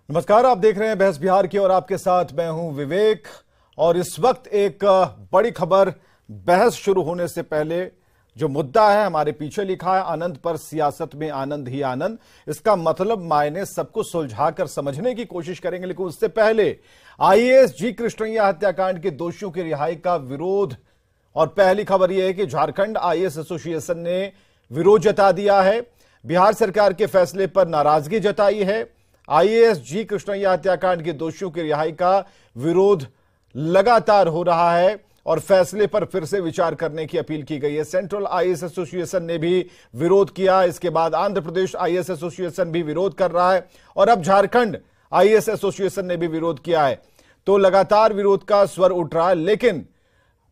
नमस्कार, आप देख रहे हैं बहस बिहार की और आपके साथ मैं हूं विवेक। और इस वक्त एक बड़ी खबर, बहस शुरू होने से पहले जो मुद्दा है हमारे पीछे लिखा है, आनंद पर सियासत में आनंद ही आनंद। इसका मतलब मायने सबको सुलझाकर समझने की कोशिश करेंगे, लेकिन उससे पहले आईएएस जी कृष्णैया हत्याकांड के दोषियों की रिहाई का विरोध। और पहली खबर यह है कि झारखंड आईएएस एसोसिएशन ने विरोध जता दिया है, बिहार सरकार के फैसले पर नाराजगी जताई है। आईएएस जी कृष्णैया हत्याकांड के दोषियों की रिहाई का विरोध लगातार हो रहा है और फैसले पर फिर से विचार करने की अपील की गई है। सेंट्रल आईएएस एसोसिएशन ने भी विरोध किया, इसके बाद आंध्र प्रदेश आईएएस एसोसिएशन भी विरोध कर रहा है और अब झारखंड आईएएस एसोसिएशन ने भी विरोध किया है। तो लगातार विरोध का स्वर उठ रहा है, लेकिन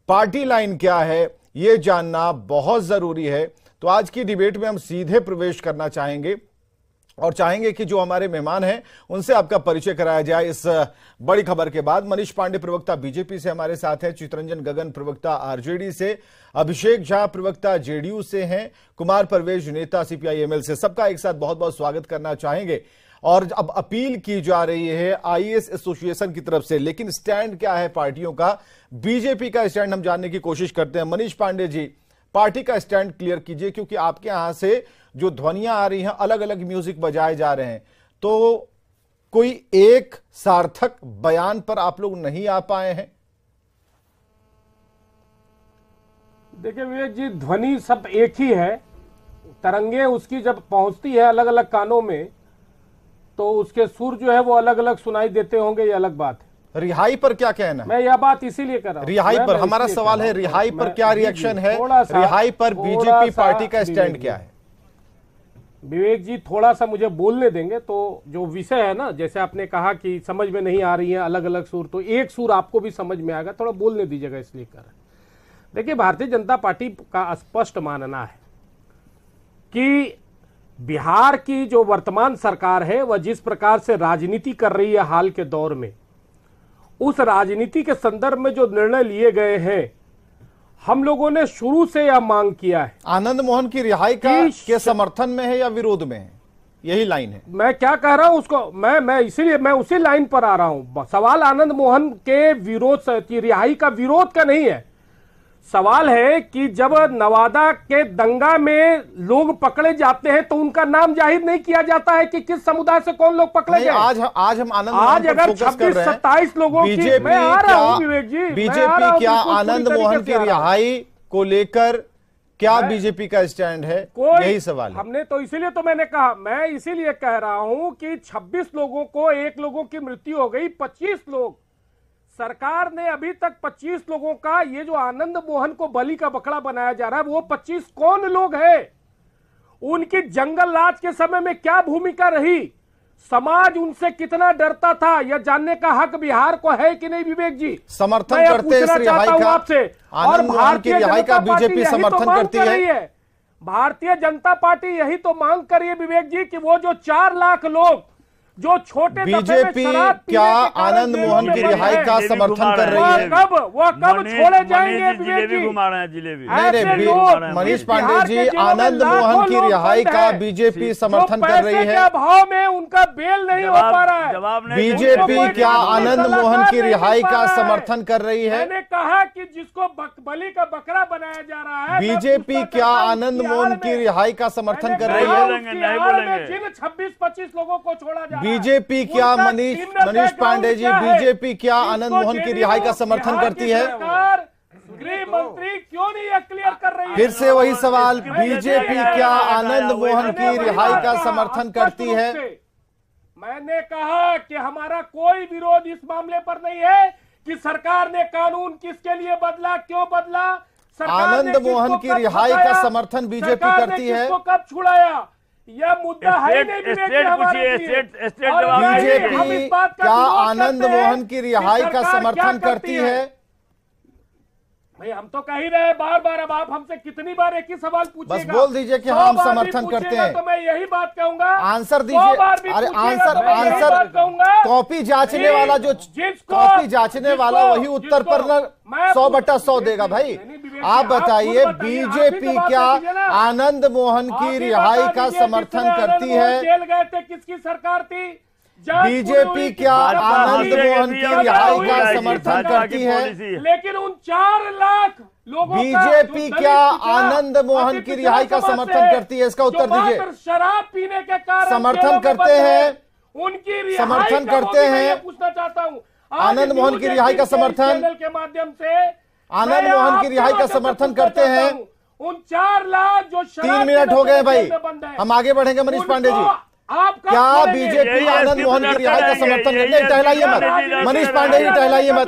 पार्टी लाइन क्या है यह जानना बहुत जरूरी है। तो आज की डिबेट में हम सीधे प्रवेश करना चाहेंगे और चाहेंगे कि जो हमारे मेहमान हैं उनसे आपका परिचय कराया जाए। इस बड़ी खबर के बाद मनीष पांडे प्रवक्ता बीजेपी से हमारे साथ हैं, चितरंजन गगन प्रवक्ता आरजेडी से, अभिषेक झा प्रवक्ता जेडीयू से हैं, कुमार परवेज नेता सीपीआई-एमएल से। सबका एक साथ बहुत बहुत स्वागत करना चाहेंगे। और अब अपील की जा रही है आईएएस एसोसिएशन की तरफ से, लेकिन स्टैंड क्या है पार्टियों का? बीजेपी का स्टैंड हम जानने की कोशिश करते हैं। मनीष पांडे जी, पार्टी का स्टैंड क्लियर कीजिए, क्योंकि आपके यहां से जो ध्वनियां आ रही हैं, अलग अलग म्यूजिक बजाए जा रहे हैं, तो कोई एक सार्थक बयान पर आप लोग नहीं आ पाए हैं? देखिए विवेक जी, ध्वनि सब एक ही है। तरंगे उसकी जब पहुंचती है अलग अलग कानों में तो उसके सुर जो है वो अलग अलग सुनाई देते होंगे, ये अलग बात है। रिहाई पर क्या कहना है? मैं यह बात इसीलिए कर रहा हूं। रिहाई पर हमारा सवाल है, रिहाई पर क्या रिएक्शन है? रिहाई पर बीजेपी पार्टी का स्टैंड क्या है? विवेक जी, थोड़ा सा मुझे बोलने देंगे। तो जो विषय है ना, जैसे आपने कहा कि समझ में नहीं आ रही है अलग अलग सुर, तो एक सुर आपको भी समझ में आएगा, थोड़ा बोलने दीजिएगा इसलिए कर। देखिए, भारतीय जनता पार्टी का स्पष्ट मानना है कि बिहार की जो वर्तमान सरकार है वह जिस प्रकार से राजनीति कर रही है हाल के दौर में, उस राजनीति के संदर्भ में जो निर्णय लिए गए हैं, हम लोगों ने शुरू से यह मांग किया है। आनंद मोहन की रिहाई के समर्थन में है या विरोध में है? यही लाइन है। मैं क्या कह रहा हूं उसको, मैं इसीलिए मैं उसी लाइन पर आ रहा हूं। सवाल आनंद मोहन के विरोध की रिहाई का विरोध का नहीं है। सवाल है कि जब नवादा के दंगा में लोग पकड़े जाते हैं तो उनका नाम जाहिर नहीं किया जाता है कि किस समुदाय से कौन लोग पकड़े गए। आज हम आनंद आज अगर 26-27 लोगों की, मैं आ रहा हूं विवेक जी, बीजेपी क्या आनंद मोहन की रिहाई को लेकर क्या बीजेपी का स्टैंड है, यही सवाल है। हमने तो इसीलिए तो मैंने कहा, मैं इसीलिए कह रहा हूं कि 26 लोगों को, 1 लोगों की मृत्यु हो गई, 25 लोग, सरकार ने अभी तक 25 लोगों का, ये जो आनंद मोहन को बलि का बकरा बनाया जा रहा है, वो 25 कौन लोग हैं? उनकी जंगल राज के समय में क्या भूमिका रही? समाज उनसे कितना डरता था, यह जानने का हक बिहार को है कि नहीं विवेक जी? समर्थन करते हैं इस रिहाई का आपसे। और भारतीय जनता पार्टी बीजेपी समर्थन करती है। भारतीय जनता पार्टी यही तो मांग कर रही है विवेक जी कि वो जो 4 लाख लोग जो छोटे, बीजेपी क्या आनंद मोहन की रिहाई का समर्थन कर रही है? वो कब छोड़े जाएंगे विवेक जी? नहीं, मनीष पांडे जी, आनंद मोहन की रिहाई का बीजेपी समर्थन कर रही है। अभाव में उनका बेल नहीं हो पा रहा है। बीजेपी क्या आनंद मोहन की रिहाई का समर्थन कर रही है? मैंने कहा कि जिसको बलि का बकरा बनाया जा रहा है, बीजेपी क्या आनंद मोहन की रिहाई का समर्थन कर रही है? जिन 26-25 लोगों को छोड़ा जा, बीजेपी क्या मनीष पांडे जी, बीजेपी क्या आनंद मोहन की रिहाई का समर्थन करती है? गृह मंत्री क्यों नहीं ये क्लियर कर रही है? फिर से वही सवाल, बीजेपी क्या आनंद मोहन की रिहाई का समर्थन करती है? मैंने कहा कि हमारा कोई विरोध इस मामले पर नहीं है कि सरकार ने कानून किसके लिए बदला, क्यों बदला। आनंद मोहन की रिहाई का समर्थन बीजेपी करती है। कब छुड़ाया, यह मुद्दा है नहीं। बीजेपी क्या आनंद मोहन की रिहाई का समर्थन करती है? भाई हम तो कह ही रहे बार बार, अब आप हमसे कितनी बार एक ही सवाल पूछिएगा। बस बोल दीजिए कि हम समर्थन करते हैं, तो मैं यही बात कहूंगा। आंसर दीजिए। अरे आंसर कॉपी जांचने वाला, जो कॉपी जांचने वाला वही उत्तर पर 100/100 देगा। भाई आप बताइए, बीजेपी क्या आनंद मोहन की रिहाई का समर्थन करती है? जेल गए थे, किसकी सरकार थी? बीजेपी क्या आनंद मोहन की रिहाई का समर्थन करती है? लेकिन उन 4 लाख लोगों बीजेपी क्या आनंद मोहन की रिहाई का समर्थन करती है? इसका उत्तर दीजिए। शराब पीने के कारण समर्थन करते हैं, उनकी समर्थन करते हैं, पूछना चाहता हूँ आनंद मोहन की रिहाई का समर्थन के माध्यम से आनंद मोहन की रिहाई का समर्थन करते हैं। उन 4 लाख जो 3 मिनट हो गए भाई, हम आगे बढ़ेंगे। मनीष पांडे जी, क्या बीजेपी आनंद मोहन की रिहाई का समर्थन करती है? टहलाइए मत मनीष पांडे जी, टहलाइए मत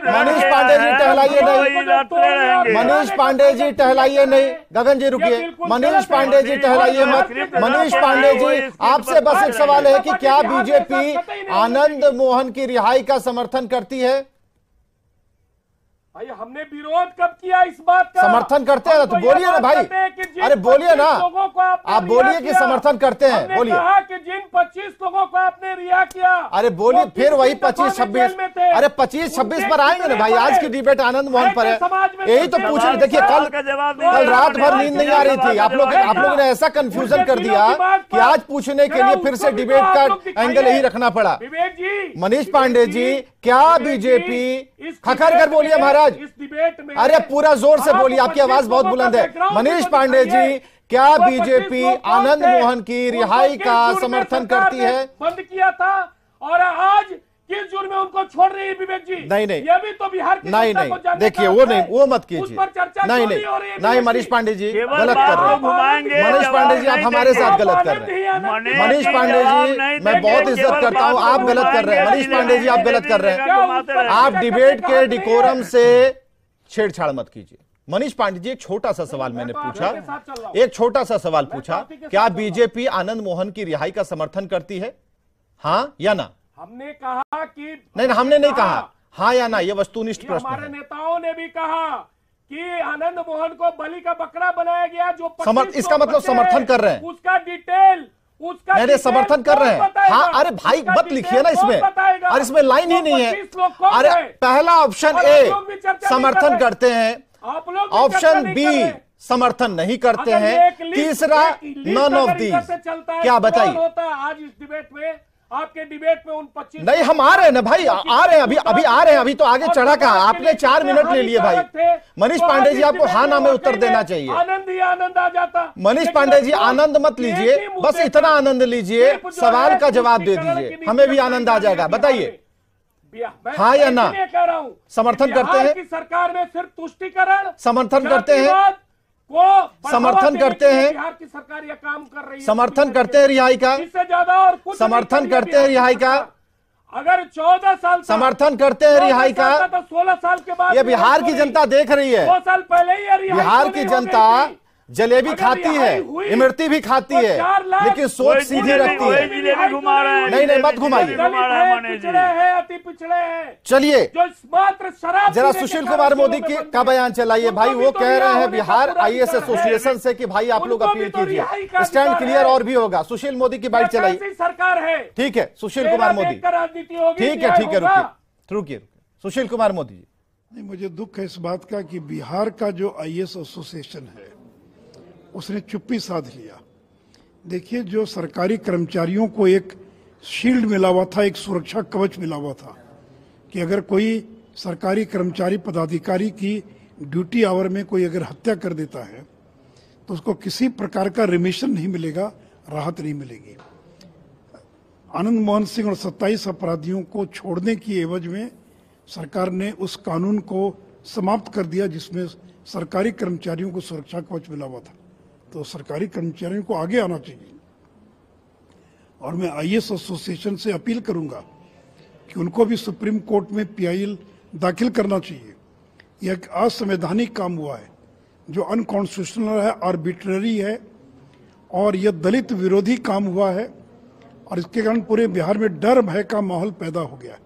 मनीष पांडे जी, टहलाइए नहीं मनीष पांडे जी, टहलाइए नहीं। गगन जी रुकिए, मनीष पांडे जी टहलाइए मत। मनीष पांडे जी, आपसे बस एक सवाल है कि क्या बीजेपी आनंद मोहन की रिहाई का समर्थन करती है? भाई हमने विरोध कब किया इस बात का? समर्थन करते हैं ना तो बोलिए ना भाई, अरे बोलिए ना, आप बोलिए कि समर्थन करते हैं, बोलिए। कहा कि जिन 25 लोगों को आपने रिहा किया, अरे बोलिए फिर वही 25-26, अरे 25-26 पर आएंगे ना भाई। आज की डिबेट आनंद मोहन पर है, यही तो पूछ रहे। देखिए कल रात भर नींद नहीं आ रही थी, आप लोगों ने ऐसा कंफ्यूजन कर दिया कि आज पूछने के लिए फिर से डिबेट का एंगल यही रखना पड़ा। मनीष पांडे जी, क्या बीजेपी, खखर कर बोलिए महाराज, इस डिबेट में, अरे पूरा जोर से बोलिए, आपकी आवाज बहुत बुलंद है। मनीष पांडे जी, क्या बीजेपी आनंद मोहन की रिहाई का समर्थन करती है? बंद किया था और आज किस जुर्म में उनको छोड़ रही है विवेक जी? नहीं ये भी तो बिहार की नहीं देखिए, वो मत कीजिए। नहीं मनीष पांडे जी गलत कर रहे हैं। मनीष पांडे जी, आप हमारे साथ गलत कर रहे हैं। मनीष पांडे जी, मैं बहुत इज्जत करता हूं, आप गलत कर रहे हैं। मनीष पांडे जी, आप गलत कर रहे हैं। आप डिबेट के डिकोरम से छेड़छाड़ मत कीजिए। मनीष पांडे जी, एक छोटा सा सवाल मैंने पूछा, एक छोटा सा सवाल पूछा, क्या बीजेपी आनंद मोहन की रिहाई का समर्थन करती है? हाँ या ना? हमने कहा कि नहीं, हमने नहीं कहा हाँ या ना, ये वस्तुनिष्ठ प्रश्न है। हमारे नेताओं ने भी कहा कि आनंद मोहन को बलि का बकरा बनाया गया, जो इसका मतलब समर्थन कर रहे हैं, उसका डिटेल, नहीं समर्थन कर रहे हैं। हाँ, अरे भाई मत लिखिए ना इसमें, और इसमें लाइन ही नहीं है। अरे पहला ऑप्शन ए समर्थन करते हैं, ऑप्शन बी समर्थन नहीं करते हैं, तीसरा नन ऑफ दीज। क्या बताइए? आज इस डिबेट में, आपके डिबेट में उन 25 नहीं, हम आ रहे हैं ना भाई, आ रहे हैं, अभी आ रहे हैं, अभी तो आगे चढ़ा कहा। आपने 4 मिनट ले लिए भाई। मनीष पांडे जी, आपको हाँ ना में उत्तर देना चाहिए। आनंद ही आनंद आ जाता। मनीष पांडे जी, आनंद मत लीजिए, बस इतना आनंद लीजिए, सवाल का जवाब दे दीजिए, हमें भी आनंद आ जाएगा। बताइए हाँ या ना? समर्थन करते हैं? सरकार में सिर्फ तुष्टिकरण समर्थन करते हैं, समर्थन करते हैं, बिहार की सरकार यह काम कर रही है, समर्थन करते हैं रिहाई का, इससे ज्यादा और कुछ समर्थन करते हैं रिहाई का, अगर 14 साल समर्थन करते हैं रिहाई का, तो 16 साल के बाद ये बिहार की जनता देख रही है। 2 साल पहले ही बिहार की जनता जलेबी खाती है, इमरती भी खाती है, लेकिन सोच सीधी रखती है। नहीं मत घुमाइए। अति पिछड़े हैं, चलिए मात्र शराब जरा सुशील कुमार मोदी का बयान चलाइए भाई। वो कह रहे हैं बिहार आईएएस एसोसिएशन से कि भाई आप लोग अपील कीजिए, स्टैंड क्लियर और भी होगा। सुशील मोदी की बाइट चलाइए। सरकार है, ठीक है सुशील कुमार मोदी, ठीक है रुकिए। सुशील कुमार मोदी जी। नहीं, मुझे दुख है इस बात का कि बिहार का जो आईएएस एसोसिएशन है उसने चुप्पी साध लिया। देखिए, जो सरकारी कर्मचारियों को एक शील्ड मिला हुआ था, एक सुरक्षा कवच मिला हुआ था कि अगर कोई सरकारी कर्मचारी पदाधिकारी की ड्यूटी आवर में कोई अगर हत्या कर देता है तो उसको किसी प्रकार का रिमिशन नहीं मिलेगा, राहत नहीं मिलेगी। आनंद मोहन सिंह और 27 अपराधियों को छोड़ने की एवज में सरकार ने उस कानून को समाप्त कर दिया जिसमें सरकारी कर्मचारियों को सुरक्षा कवच मिला हुआ था। तो सरकारी कर्मचारियों को आगे आना चाहिए और मैं आईएएस एसोसिएशन से अपील करूंगा कि उनको भी सुप्रीम कोर्ट में पीआईएल दाखिल करना चाहिए। यह एक असंवैधानिक काम हुआ है जो अनकॉन्स्टिट्यूशनल है, आर्बिट्ररी है और यह दलित विरोधी काम हुआ है और इसके कारण पूरे बिहार में डर भय का माहौल पैदा हो गया है।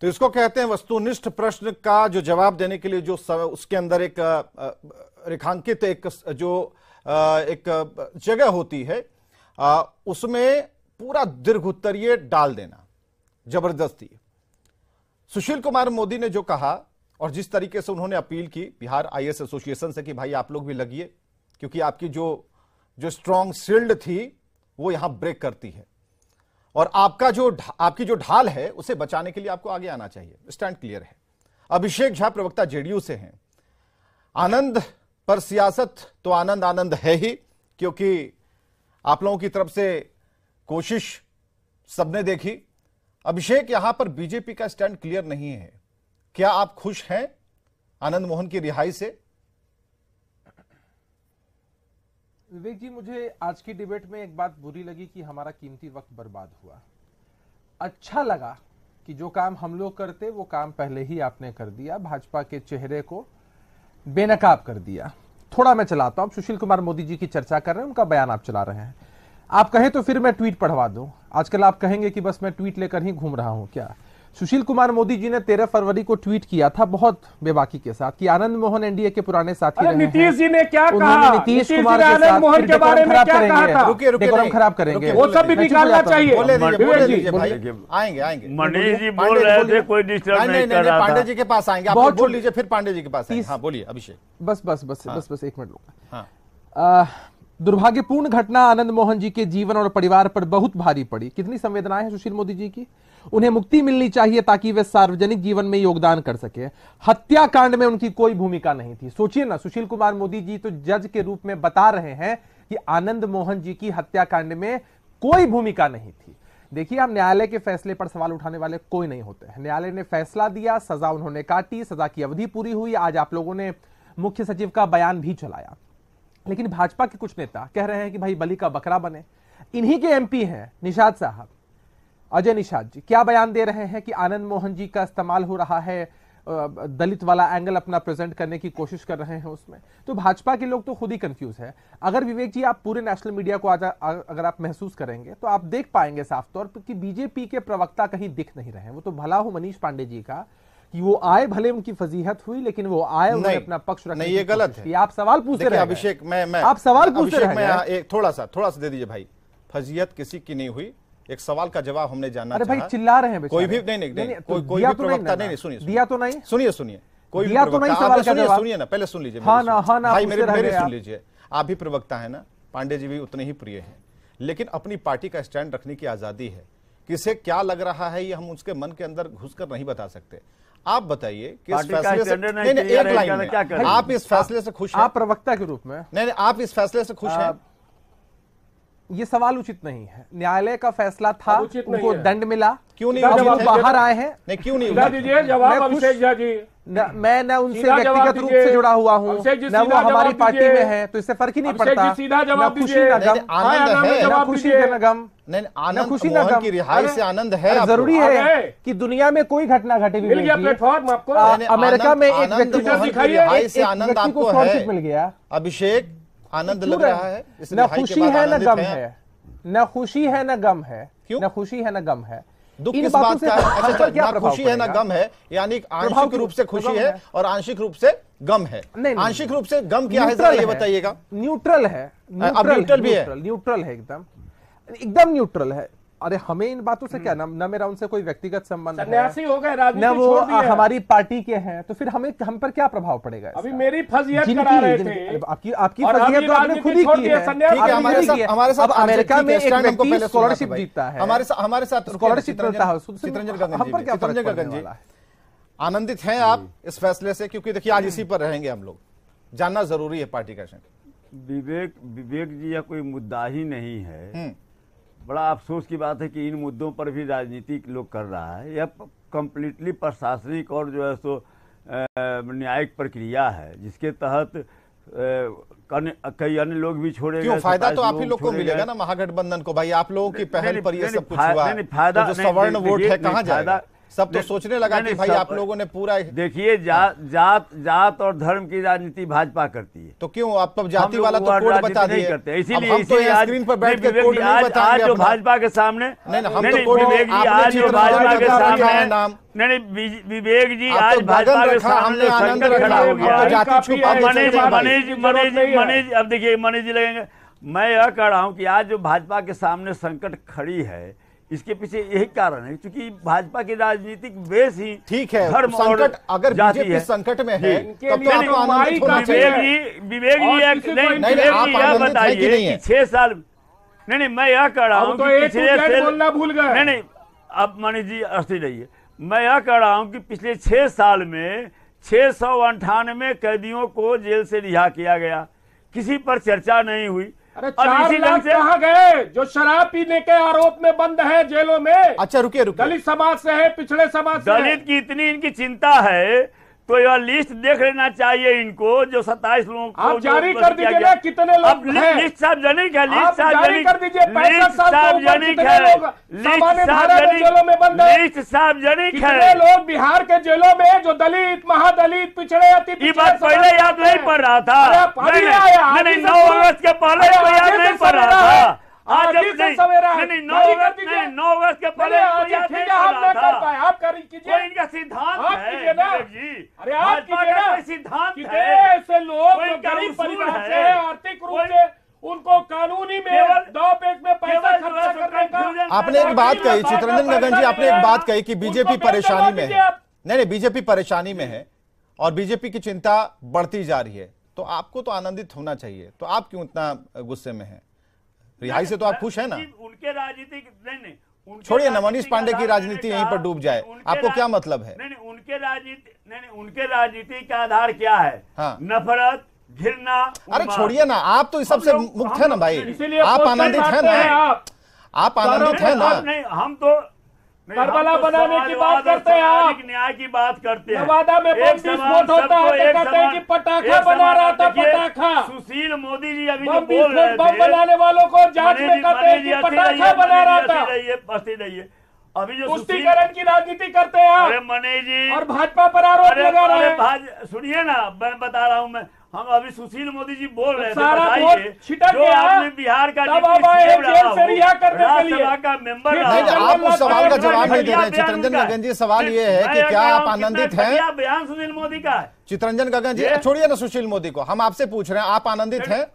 तो इसको कहते हैं वस्तुनिष्ठ प्रश्न का जो जवाब देने के लिए जो उसके अंदर एक रेखांकित एक जगह होती है, उसमें पूरा दीर्घ उत्तरीय डाल देना जबरदस्ती। सुशील कुमार मोदी ने जो कहा और जिस तरीके से उन्होंने अपील की बिहार आईएएस एसोसिएशन से कि भाई आप लोग भी लगिए, क्योंकि आपकी जो स्ट्रॉन्ग शील्ड थी वो यहां ब्रेक करती है। और आपकी जो ढाल है उसे बचाने के लिए आपको आगे आना चाहिए। स्टैंड क्लियर है। अभिषेक झा प्रवक्ता जेडीयू से हैं। आनंद पर सियासत तो आनंद है ही, क्योंकि आप लोगों की तरफ से कोशिश सबने देखी। अभिषेक, यहां पर बीजेपी का स्टैंड क्लियर नहीं है। क्या आप खुश हैं आनंद मोहन की रिहाई से? विवेक जी, मुझे आज की डिबेट में एक बात बुरी लगी कि हमारा कीमती वक्त बर्बाद हुआ। अच्छा लगा कि जो काम हम लोग करते वो काम पहले ही आपने कर दिया, भाजपा के चेहरे को बेनकाब कर दिया। थोड़ा मैं चलाता हूं। सुशील कुमार मोदी जी की चर्चा कर रहे हैं, उनका बयान आप चला रहे हैं। आप कहें तो फिर मैं ट्वीट पढ़वा दूं। आजकल आप कहेंगे कि बस मैं ट्वीट लेकर ही घूम रहा हूं क्या? सुशील कुमार मोदी जी ने 13 फरवरी को ट्वीट किया था बहुत बेबाकी के साथ कि आनंद मोहन एनडीए के पुराने साथी रहे हैं। नीतीश जी ने क्या कहा? नीतीश कुमार के आनंद साथ मोहन के बारे में क्या कहा था? डेकोरम खराब करेंगे, वो सब भी निकालना चाहिए। आएंगे मनीष जी बोल रहे थे, कोई डिस्टर्ब नहीं कर रहा था। पांडे जी के पास आएंगे, आप बोल लीजिए, फिर पांडे जी के पास आएंगे। हाँ बोलिए अभिषेक। बस 1 मिनट लूंगा। दुर्भाग्यपूर्ण घटना आनंद मोहन जी के जीवन और परिवार पर बहुत भारी पड़ी। कितनी संवेदनाएं हैं सुशील मोदी जी की। उन्हें मुक्ति मिलनी चाहिए ताकि वे सार्वजनिक जीवन में योगदान कर सके। हत्याकांड में उनकी कोई भूमिका नहीं थी। सोचिए ना, सुशील कुमार मोदी जी तो जज के रूप में बता रहे हैं कि आनंद मोहन जी की हत्याकांड में कोई भूमिका नहीं थी। देखिए, हम न्यायालय के फैसले पर सवाल उठाने वाले कोई नहीं होते हैं। न्यायालय ने फैसला दिया, सजा उन्होंने काटी, सजा की अवधि पूरी हुई। आज आप लोगों ने मुख्य सचिव का बयान भी चलाया, लेकिन भाजपा के कुछ नेता कह रहे हैं कि भाई बलि का बकरा बने। इन्हीं के एमपी हैं निषाद साहब, अजय निषाद जी, क्या बयान दे रहे हैं कि आनंद मोहन जी का इस्तेमाल हो रहा है, दलित वाला एंगल अपना प्रेजेंट करने की कोशिश कर रहे हैं उसमें। तो भाजपा के लोग तो खुद ही कंफ्यूज है। अगर विवेक जी आप पूरे नेशनल मीडिया को अगर आप महसूस करेंगे तो आप देख पाएंगे साफ तौर पर कि बीजेपी के प्रवक्ता कहीं दिख नहीं रहे हैं। वो तो भला हो मनीष पांडे जी का कि वो आए, भले उनकी फजीहत हुई, लेकिन वो आए, उन्होंने अपना पक्ष रखने नहीं, ये गलत है। आप सवाल पूछते रहे अभिषेक, मैं आप सवाल पूछते रहे। थोड़ा सा दे दीजिए भाई। फजीहत किसी की नहीं हुई, एक सवाल का जवाब हमने जानना चाहा। अरे भाई चिल्ला रहे हैं कोई भी नहीं, कोई भी प्रवक्ता नहीं, सुनिए दिया तो नहीं, सुनिए कोई भी प्रवक्ता, सुनिए ना, पहले सुन लीजिए भाई, मेरे सुन लीजिए। आप भी प्रवक्ता है ना, पांडे जी भी उतने ही प्रिय हैं, लेकिन अपनी पार्टी का स्टैंड रखने की आजादी है। किसे क्या लग रहा है ये हम उसके मन के अंदर घुसकर नहीं बता सकते। आप बताइए कि इस फैसले से नहीं, एक लाइन में आप इस फैसले से खुश हैं? आप प्रवक्ता के रूप में नहीं, आप इस फैसले से खुश हैं? ये सवाल उचित नहीं है। न्यायालय का फैसला था, उनको दंड मिला, क्यों नहीं? वो बाहर आए हैं, नहीं क्यों नहीं? दीजिए जवाब अभिषेक झा जी। मैं न उनसे व्यक्तिगत रूप से जुड़ा हुआ हूँ, न वो हमारी पार्टी में है, तो इससे फर्क ही नहीं पड़ता। सीधा जवाब खुशी न गम, आनंद है, खुशी न गम, नहीं आनंद खुशी न गम की रिहाई से आनंद है। जरूरी है कि दुनिया में कोई घटना घटे। मिल गया प्लेटफॉर्म आपको। अमेरिका में एक व्यक्ति की रिहाई से आनंद आपको है? मिल गया। अभिषेक, आनंद लग रहा है? न खुशी है न गम है, न खुशी है न गम है। क्यों? न खुशी है न गम है। दुख किस बात का है? अच्छा, ना खुशी है ना गम है, यानी आंशिक रूप से खुशी है और आंशिक रूप से गम है। आंशिक रूप से गम क्या है जरा ये बताइएगा। न्यूट्रल है, अब न्यूट्रल भी है, न्यूट्रल है, एकदम न्यूट्रल है। अरे हमें इन बातों से क्या, न मेरा उनसे कोई व्यक्तिगत संबंध सन्यासी हो गए, राजनीति न वो छोड़ दी है। हमारी पार्टी के हैं, तो फिर हम पर क्या प्रभाव पड़ेगा? अभी मेरी फजियत करा रहे थे। आपकी फजियत तो आपने खुद ही की है। हमारे साथ अमेरिका में एक व्यक्ति स्कॉलरशिप जीतता है, हमारे साथ स्कॉलरशिप मिलता है। चितरंजन गगन जी, आनंदित हैं आप इस फैसले से? क्योंकि देखिए आज इसी पर रहेंगे हम लोग, जानना जरूरी है पार्टी का। विवेक जी, यह कोई मुद्दा ही नहीं है। बड़ा अफसोस की बात है कि इन मुद्दों पर भी राजनीति लोग कर रहा है। यह कंप्लीटली प्रशासनिक और जो है सो न्यायिक प्रक्रिया है, जिसके तहत कई अन्य लोग भी छोड़े क्यों? फायदा तो आप ही लोग को मिलेगा ना, महागठबंधन को। भाई आप लोगों की पहल पर ये सब कुछ हुआ, फायदा जो सवर्ण वोट है कहाँ जाएगा? सब तो सोचने लगा कि भाई आप लोगों ने पूरा। देखिए, जात और धर्म की राजनीति भाजपा करती है, तो क्यों आप तो जाति वाला तो कोड बता दिए करते हैं। इसीलिए स्क्रीन पर बैठ के कोड नहीं बताएंगे। आज जो भाजपा के सामने नहीं, हम तो कोड आज जो भाजपा के सामने नाम नहीं, विवेक जी आज भाजपा के सामने संकट खड़ा हो गया। मनीष, अब देखिए मनीष जी लगेंगे, मैं यह कह रहा हूँ कि आज जो भाजपा के सामने संकट खड़ी है, इसके पीछे यही कारण है, क्योंकि भाजपा की राजनीतिक बेस ही ठीक है। संकट अगर बीजेपी संकट में है तब तो विवेक जी यह बताइए कि 6 साल नहीं, मैं यह कह रहा हूँ तो एक बोलना भूल गए। नहीं, अब मनीष जी अस्थिर रहिए। मैं यह कह रहा हूँ कि पिछले 6 साल में 698 कैदियों को जेल से रिहा किया गया, किसी पर चर्चा नहीं हुई। अरे 4 लाख कहाँ गए जो शराब पीने के आरोप में बंद है जेलों में? अच्छा रुकिए, दलित समाज से है, पिछड़े समाज से। दलित की इतनी इनकी चिंता है तो यह लिस्ट देख लेना चाहिए इनको, जो 27 लोगों को आप जारी कर दीजिए ना, कितने लोग हैं? लिस्ट सार्वजनिक है, लिस्ट सार्वजनिक कर दीजिए। 65 साल से ऊपर कितने लोग सामान्य धारा के जेलों में बंद है? लिस्ट सार्वजनिक है। कितने लोग बिहार के जेलों में जो दलित, महादलित, पिछड़े, अति पिछड़े, ये बात पहले याद नहीं पड़ रहा था। नहीं, 9 अगस्त के पहले तो याद नहीं पड़ रहा था। आज सवेरा है, नहीं, 9 अगस्त के पहले आप कीजिए, इनका सिद्धांत है जी। अरे आप कीजिए ना, सिद्धांत ऐसे लोग जो गरीब परिवार से है, आर्थिक रूप से, उनको कानूनी में दाव पेच में पैसा खर्चा करने का। आपने एक बात कही चित्ररंजन गगन जी, आपने एक बात कही कि बीजेपी परेशानी में है। नहीं, बीजेपी परेशानी में है और बीजेपी की चिंता बढ़ती जा रही है, तो आपको तो आनंदित होना चाहिए, तो आप क्यों इतना गुस्से में हैं? रिहाई से तो आप खुश हैं ना? उनके राजनीतिक नहीं, छोड़िए ना, मनीष पांडे की राजनीति यहीं पर डूब जाए, आपको क्या मतलब है? नहीं, उनके राजनीति का आधार क्या है? हाँ। नफरत, घृणा। अरे छोड़िए ना, आप तो इस सबसे मुक्त है ना भाई, आप आनंदित है ना, आप आनंदित है ना? नहीं, हम तो करबला बनाने की बात करते हैं, आप न्याय की बात करते हैं। नवादा में बम विस्फोट होता है तो कहते हैं कि पटाखा बना रहा था, पटाखा। सुशील मोदी जी अभी जो बोल रहे थे, बम बनाने वालों को जांच में कहते हैं कि पटाखा बना रहा था। रहिए, अभी जो तुष्टीकरण की राजनीति करते हैं आप। अरे मनीष जी, और भाजपा पर आरोप लगा रहे हैं। सुनिए ना, मैं बता रहा हूँ, हम अभी सुशील मोदी जी बोल रहे थे, सारा वोट छिटक गया, आपने बिहार का जेल से रिहा करने के लिए राज्यसभा का मेंबर नहीं, आप उस सवाल का जवाब नहीं दे रहे हैं चित्ररंजन गगन जी। सवाल ये है कि क्या आप आनंदित हैं? बयान सुशील मोदी का है। चित्ररंजन गगन जी छोड़िए ना सुशील मोदी को, हम आपसे पूछ रहे हैं, आप आनंदित हैं?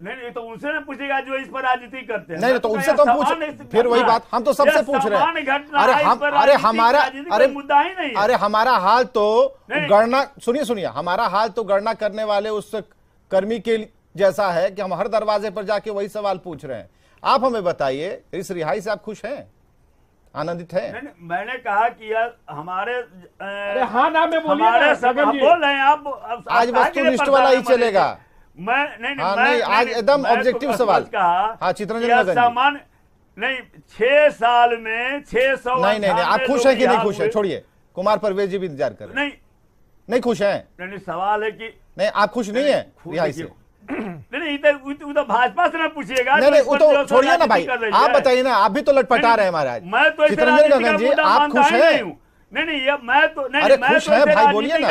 नहीं, तो उनसे ना पूछेगा जो इस पर राजनीति करते हैं। नहीं, तो उनसे तो हम पूछ, फिर वही बात, हम तो सबसे पूछ रहे हैं। अरे हमारा हाल तो गणना, सुनिए, हमारा हाल तो गणना करने वाले उस कर्मी के जैसा है कि हम हर दरवाजे पर जाके वही सवाल पूछ रहे हैं। आप हमें बताइए, इस रिहाई से आप खुश हैं, आनंदित हैं? मैंने कहा कि यार हमारे हाँ ना में बोल रहे हैं आप, आज वस्तुनिष्ठ वाला ही चलेगा। नहीं, आज एकदम ऑब्जेक्टिव सवाल कहा। हाँ, चित्ररंजन गगन सामान नहीं, 6 साल में 600। नहीं, आप खुश हैं कि नहीं खुश है? छोड़िए, कुमार परवेज जी भी इंतजार कर रहे हैं। नहीं खुश हैं? नहीं, सवाल है कि नहीं, आप खुश नहीं है रिहाई से? नहीं, तो भाजपा से ना पूछिएगा। नहीं, वो तो छोड़िए ना भाई, आप बताइए ना, आप भी तो लटपटा रहे हैं महाराज। मैं तो चित्ररंजन गगन जी, आप खुश हैं? नहीं, मैं तो नहीं, अरे खुश है भाई, बोलिए ना।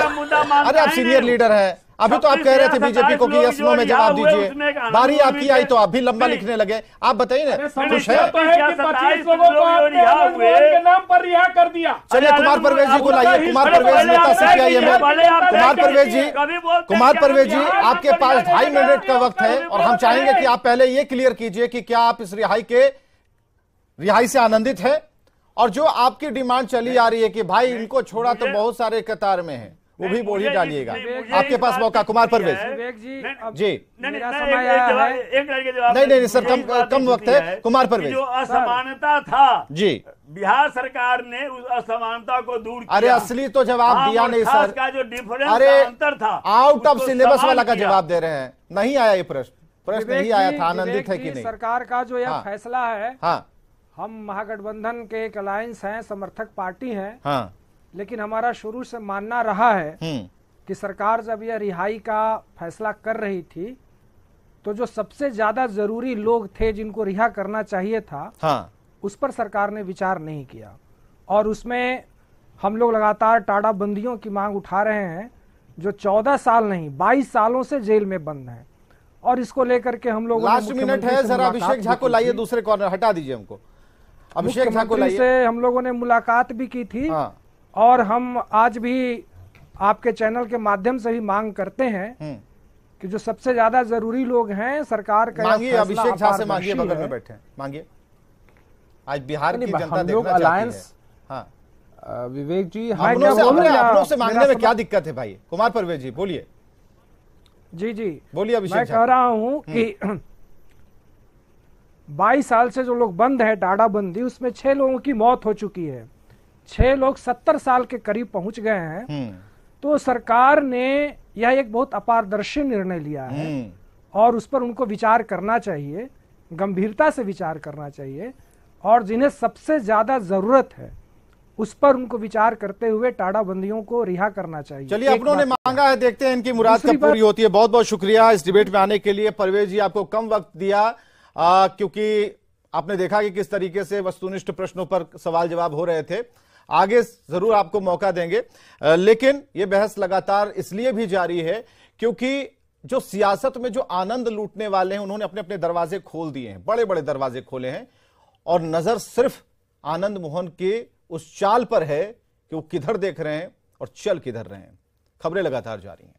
अरे आप सीनियर लीडर हैं, अभी तो आप कह रहे थे बीजेपी को कि यस नो में जवाब दीजिए, बारी आपकी आई तो आप भी लंबा लिखने लगे। आप बताइए ना, खुश है? 25 लोगों को आपने नाम पर रिहा कर दिया। चलिए कुमार परवेज जी को लाइए। कुमार परवेज नेता सीपीआईएम है। कुमार परवेज जी, आपके पास 2.5 मिनट का वक्त है और हम चाहेंगे कि आप पहले ये क्लियर कीजिए कि क्या आप इस रिहाई से आनंदित है, और जो आपकी डिमांड चली आ रही है कि भाई इनको छोड़ा तो बहुत सारे कतार में है, वो भी बोल ही डालिएगा। आपके पास मौका, कुमार परवेज जी। नहीं सर, कम वक्त है। कुमार परवेज, जो असमानता था जी, बिहार सरकार ने उस असमानता को दूर किया। अरे असली तो जवाब दिया नहीं सर, का जो डिफरेंस अरे अंतर था, आउट ऑफ सिलेबस वाला का जवाब दे रहे हैं। नहीं आया ये प्रश्न नहीं आया था, आनंदित है कि नहीं? सरकार का जो यह फैसला है, हाँ, हम महागठबंधन के एक अलायंस हैं, समर्थक पार्टी हैं, हाँ, लेकिन हमारा शुरू से मानना रहा है कि सरकार जब यह रिहाई का फैसला कर रही थी तो जो सबसे ज्यादा जरूरी लोग थे जिनको रिहा करना चाहिए था, हाँ, उस पर सरकार ने विचार नहीं किया। और उसमें हम लोग लगातार टाड़ा बंदियों की मांग उठा रहे हैं, जो 14 साल नहीं 22 सालों से जेल में बंद हैं। और इसको लेकर के हम लोग, लास्ट मिनट है, जरा अभिषेक झा को लाइए दूसरे कॉर्नर, हटा दीजिए हमको। अभिषेक झा को लाइए। से हम लोगों ने मुलाकात भी की थी, हाँ, और हम आज भी आपके चैनल के माध्यम से ही मांग करते हैं कि जो सबसे ज्यादा जरूरी लोग हैं, सरकार का मांगिए, अभिषेक झा से मांगिए, बगल में बैठे मांगिए। आज बिहार की जनता देखना चाहती है। हाँ विवेक जी, अपनों से मांगने में क्या दिक्कत है भाई? कुमार परवेज जी बोलिए। जी बोलिए अभिषेक। मैं कह रहा हूं कि 22 साल से जो लोग बंद है टाडा बंदी, उसमें 6 लोगों की मौत हो चुकी है, 6 लोग 70 साल के करीब पहुंच गए हैं। तो सरकार ने यह एक बहुत अपारदर्शी निर्णय लिया है और उस पर उनको विचार करना चाहिए, गंभीरता से विचार करना चाहिए, और जिन्हें सबसे ज्यादा जरूरत है उस पर उनको विचार करते हुए टाडा बंदियों को रिहा करना चाहिए। चलिए, अपनों ने मांगा है, देखते हैं इनकी मुराद कब पूरी होती है। बहुत बहुत शुक्रिया इस डिबेट में आने के लिए। परवेज जी, आपको कम वक्त दिया क्योंकि आपने देखा कि किस तरीके से वस्तुनिष्ठ प्रश्नों पर सवाल जवाब हो रहे थे। आगे जरूर आपको मौका देंगे, लेकिन यह बहस लगातार इसलिए भी जारी है क्योंकि जो सियासत में जो आनंद लूटने वाले हैं उन्होंने अपने अपने दरवाजे खोल दिए हैं, बड़े बड़े दरवाजे खोले हैं, और नजर सिर्फ आनंद मोहन के उस चाल पर है कि वो किधर देख रहे हैं और चल किधर रहे हैं। खबरें लगातार जारी हैं।